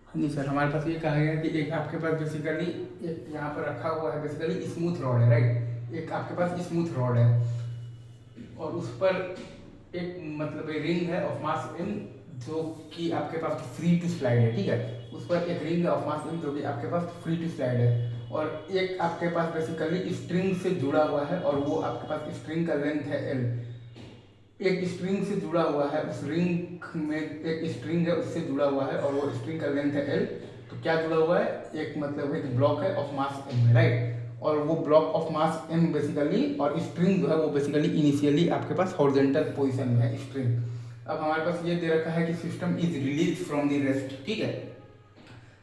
हाँ जी सर, हमारे पास ये कहा गया है कि एक आपके पास बेसिकली एक यहाँ पर रखा हुआ है बेसिकली स्मूथ रॉड है, राइट। एक आपके पास स्मूथ रॉड है और उस पर एक मतलब एक रिंग है ऑफ मास m जो कि आपके पास फ्री टू स्लाइड है, ठीक है। उस पर एक रिंग है ऑफ मास m जो कि आपके पास फ्री टू स्लाइड है और एक आपके पास बेसिकली स्ट्रिंग से जुड़ा हुआ है और वो आपके पास स्ट्रिंग का लेंथ है l। एक स्ट्रिंग से जुड़ा हुआ है, उस रिंग में एक स्ट्रिंग है उससे जुड़ा हुआ है और वो स्ट्रिंग का लेंथ है l। तो क्या जुड़ा हुआ है, एक मतलब एक ब्लॉक है ऑफ मास m में, राइट। और वो block of mass m basically और स्ट्रिंग जो है वो बेसिकली इनिशियली आपके पास हॉरिजॉन्टल पोजीशन में है स्ट्रिंग। अब हमारे पास ये दे रखा है कि system is release from the rest, ठीक है।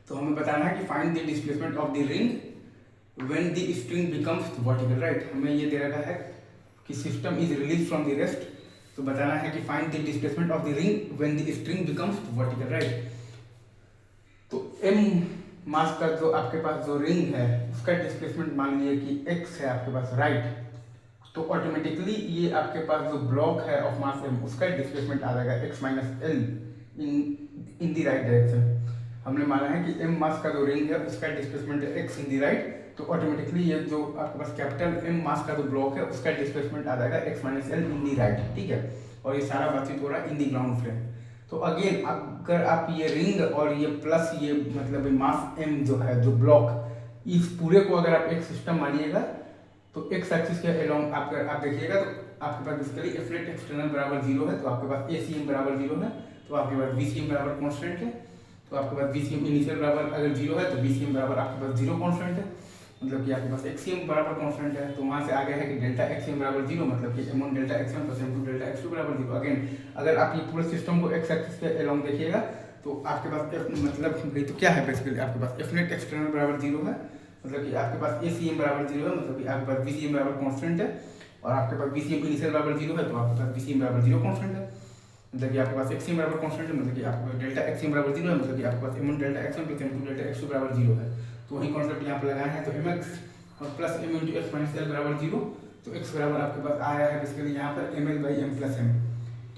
तो हमें बताना है कि find the displacement of the ring when the string becomes vertical, right. हमें ये दे रखा है कि system is release from the rest, तो बताना है कि find the displacement of the ring when the string becomes vertical, right. तो m मास का जो आपके पास जो रिंग है उसका डिस्प्लेसमेंट मान लीजिए कि x है आपके पास, राइट। तो ऑटोमेटिकली ये आपके पास जो ब्लॉक है ऑफ मास m उसका डिस्प्लेसमेंट आ जाएगा x minus L in the right direction. हमने माना है कि m मास का जो रिंग है उसका डिस्प्लेसमेंट है x इन द राइट, तो ऑटोमेटिकली ये जो आपके पास कैपिटल m मास का जो ब्लॉक है उसका डिस्प्लेसमेंट आ जाएगा x minus L in the right, ठीक है। और ये सारा बातचीत हो रहा है इन द ग्राउंड फ्रेम। तो अगेन अगर आप ये रिंग और ये प्लस ये मतलब मास m जो है जो ब्लॉक इस पूरे को अगर आप एक सिस्टम मानिएगा तो एक्स एक्सिस के अलोंग आप देखिएगा तो आपके पास बेसिकली एफ नेट एक्सटर्नल बराबर 0 है, तो आपके पास ए सी एम बराबर 0 है, तो आपके पास बी सी एम बराबर कॉन्स्टेंट है। तो आपके पास बी सी एम इनिशियल बराबर अगर 0 है तो बी सी एम बराबर आपके पास 0 कॉन्स्टेंट है, मतलब कि आपके पास एक्स सी एम बराबर कॉन्स्टेंट है। तो वहाँ से आ गया है कि डेल्टा एक्स एम बराबर 0, मतलब कि M one delta x one plus M two delta x two बराबर 0। अगेन अगर आप ये पूरे सिस्टम को एक्स एक्सिस के अलोंग देखिएगा तो आपके पास मतलब तो क्या है बेसिकली आपके पास एफ नेट एक्सटर्नल बराबर 0 है, मतलब कि आपके पास ए सी एम बराबर 0 है, मतलब कि आपके पास बी सी एम बराबर कॉन्स्टेंट है। और आपके पास बी सी एम इनिशियल बराबर 0 है, तो आपके पास बी सी एम बराबर 0 कॉन्स्टेंट है। मतलब कि आपके पास एक्स एम बराबर कॉन्स्टेंट है, मतलब कि आपके पास डेल्टा एक्स एम बराबर 0 है, मतलब कि आपके पास M one delta x one plus M two delta x two बराबर 0 है। तो वही कॉन्सेप्ट यहाँ पर लगाए हैं, तो एम एक्स और plus M into x minus L बराबर 0। तो एक्स बराबर आपके पास आया है बेसिकली यहाँ पर M L by M plus M,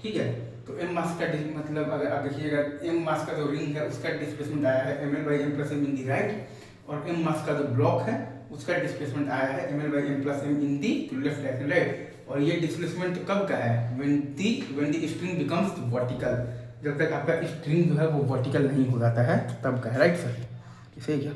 ठीक है। तो एम मास का मतलब अगर आप देखिएगा एम मास का जो रिंग है उसका डिस्प्लेसमेंट आया है M L by M plus M in the right, और एम मास का जो ब्लॉक है उसका डिस्प्लेसमेंट आया है M L by M plus M in the left direction, right. और ये डिस्प्लेसमेंट कब का है, when the string becomes vertical, जब तक आपका स्ट्रिंग जो है वो वर्टिकल नहीं हो जाता है तब का है, राइट सर। सही क्या।